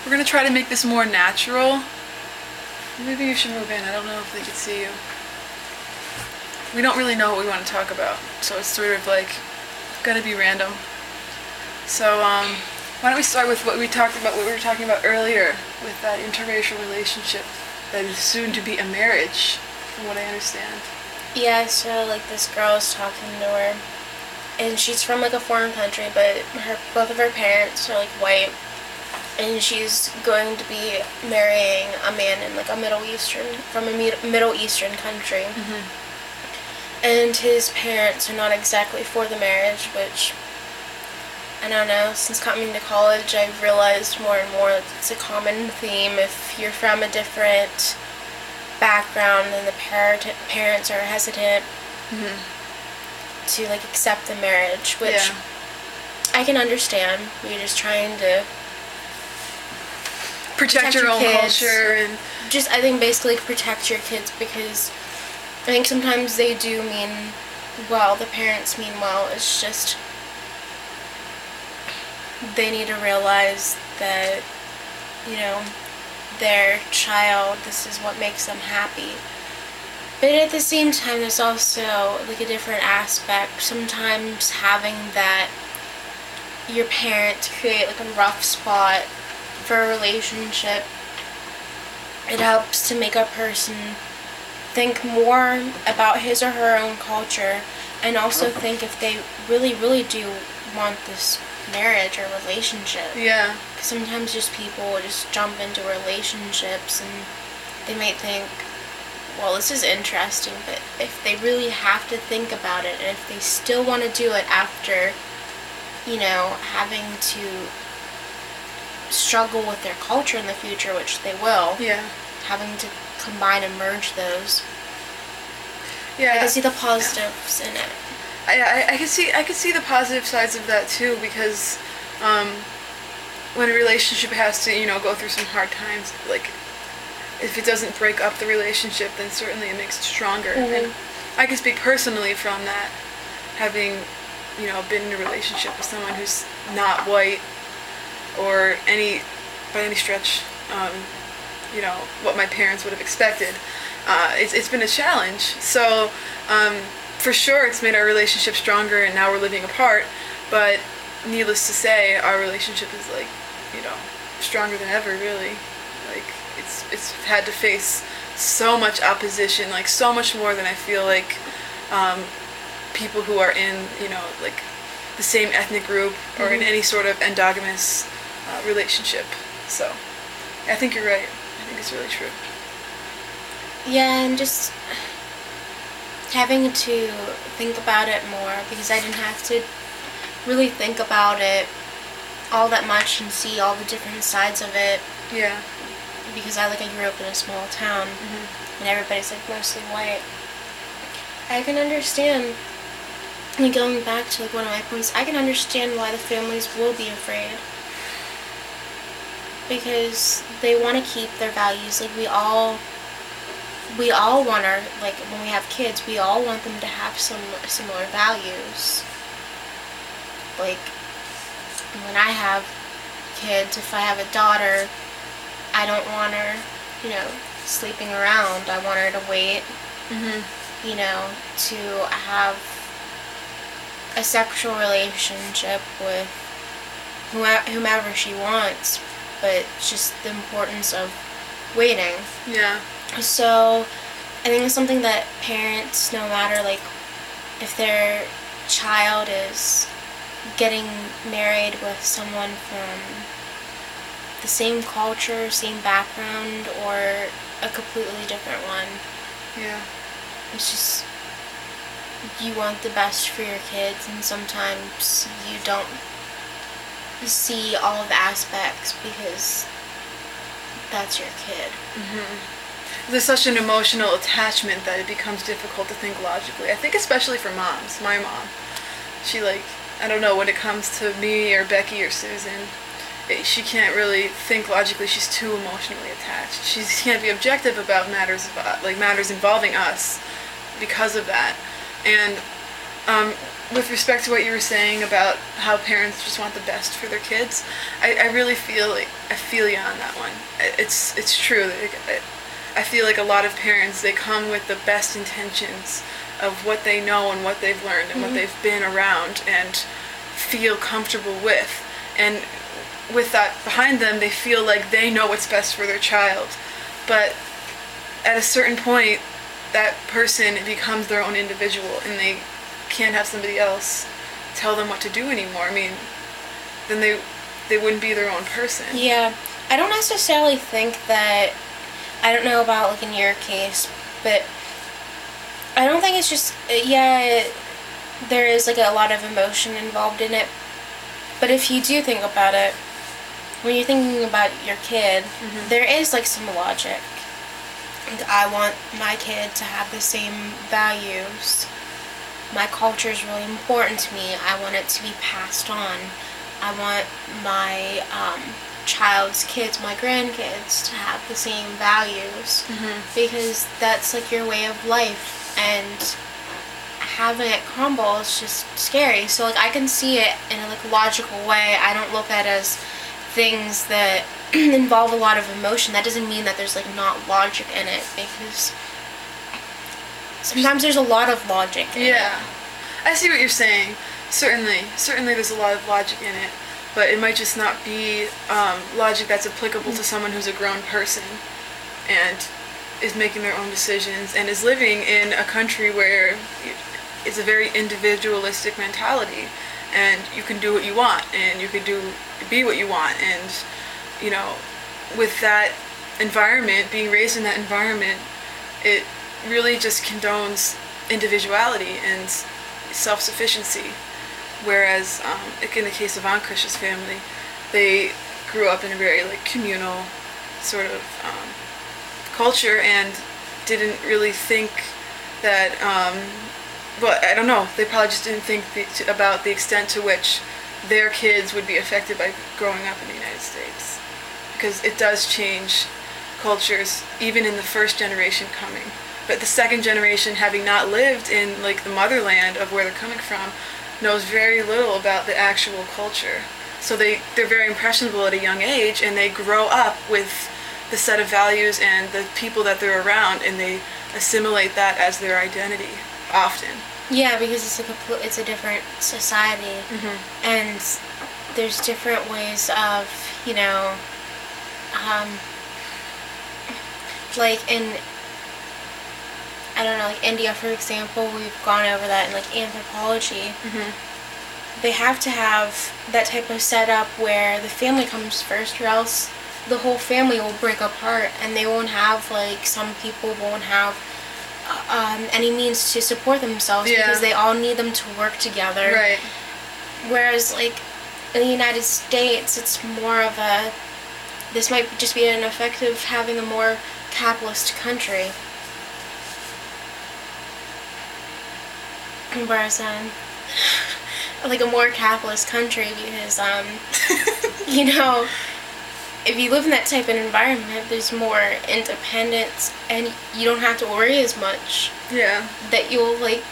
We're going to try to make this more natural. Maybe you should move in. I don't know if they could see you. We don't really know what we want to talk about, so it's sort of like going to be random. So, why don't we start with what we were talking about earlier, with that interracial relationship that is soon to be a marriage, from what I understand. Yeah, so like this girl is talking to her, and she's from like a foreign country, but both of her parents are like white, and she's going to be marrying a man in like a Middle Eastern country. Mm-hmm. And his parents are not exactly for the marriage, which, I don't know, since coming to college I've realized more and more that it's a common theme. If you're from a different background, then the parents are hesitant to like accept the marriage, which I can understand. You're just trying to protect your own kids. culture and just, I think, basically protect your kids, because I think sometimes they do mean well, the parents mean well. It's just they need to realize that, you know, their child, this is what makes them happy. But at the same time, there's also like a different aspect. Sometimes having that your parents create like a rough spot for a relationship, it helps to make a person think more about his or her own culture, and also think if they really, really do want this marriage or relationship. yeah. Because sometimes just people just jump into relationships and they might think, well, this is interesting, but if they really have to think about it, and if they still want to do it after, you know, having to struggle with their culture in the future, which they will, having to combine and merge those. Yeah. I can see the positives in it. I could see the positive sides of that too, because when a relationship has to, you know, go through some hard times, like if it doesn't break up the relationship, then certainly it makes it stronger. And I can speak personally from that, having, you know, been in a relationship with someone who's not white or by any stretch, you know, what my parents would have expected. It's been a challenge. So, for sure, it's made our relationship stronger, and now we're living apart. But needless to say, our relationship is like, you know, stronger than ever. Really, like it's had to face so much opposition, like so much more than I feel like people who are in, you know, like the same ethnic group or in any sort of endogamous relationship. So, I think you're right. I think it's really true. Yeah, and just having to think about it more, because I didn't have to really think about it all that much and see all the different sides of it. Yeah. Because I grew up in a small town, and everybody's like mostly white. I can understand, like going back to like one of my points, I can understand why the families will be afraid. Because they want to keep their values. Like we all want our, like when we have kids, we all want them to have some similar values. Like when I have kids, if I have a daughter, I don't want her, you know, sleeping around. I want her to wait, you know, to have a sexual relationship with whomever she wants, but it's just the importance of waiting. Yeah. So I think it's something that parents, no matter like if their child is getting married with someone from the same culture, same background, or a completely different one. Yeah. It's just, you want the best for your kids, and sometimes you don't see all of the aspects because that's your kid. There's such an emotional attachment that it becomes difficult to think logically. I think especially for moms. My mom, she I don't know, when it comes to me or Becky or Susan, she can't really think logically. She's too emotionally attached. She can't be objective about matters involving us because of that. And with respect to what you were saying about how parents just want the best for their kids, I really feel like I feel you on that one. It's true. I feel like a lot of parents, they come with the best intentions of what they know and what they've learned and what they've been around and feel comfortable with. And with that behind them, they feel like they know what's best for their child. But at a certain point, that person becomes their own individual, and they can't have somebody else tell them what to do anymore. I mean, then they wouldn't be their own person. Yeah. I don't necessarily think that, I don't know about, like, in your case, but I don't think it's just, yeah, there is, like, a lot of emotion involved in it. But if you do think about it, when you're thinking about your kid, there is, like, some logic. And I want my kid to have the same values. My culture is really important to me. I want it to be passed on. I want my child's kids, my grandkids, to have the same values. Because that's, like, your way of life. And having it crumble is just scary. So, like, I can see it in a, like, logical way. I don't look at it as things that involve a lot of emotion. That doesn't mean that there's, like, not logic in it, because sometimes there's a lot of logic in it. Yeah. I see what you're saying. Certainly there's a lot of logic in it, but it might just not be logic that's applicable to someone who's a grown person and is making their own decisions and is living in a country where it's a very individualistic mentality, and you can do what you want, and you can be what you want, and, you know, with that environment, being raised in that environment, it really just condones individuality and self-sufficiency. Whereas, like in the case of Ankush's family, they grew up in a very, like, communal sort of culture and didn't really think that, well, I don't know, they probably just didn't think about the extent to which their kids would be affected by growing up in the United States. Because it does change cultures, even in the first generation coming. But the second generation, having not lived in, like, the motherland of where they're coming from, knows very little about the actual culture. So they're very impressionable at a young age, and they grow up with the set of values and the people that they're around, and they assimilate that as their identity often. Yeah, because it's a different society, and there's different ways of, you know, like in, I don't know, like India, for example, we've gone over that in, like, anthropology. They have to have that type of setup where the family comes first, or else the whole family will break apart, and they won't have, like, some people won't have any means to support themselves, because they all need them to work together. Right. Whereas, like, in the United States, it's more of a, this might just be an effect of having a more capitalist country. Whereas, like, a more capitalist country, because, you know, if you live in that type of environment, there's more independence, and you don't have to worry as much. Yeah. That you'll, like,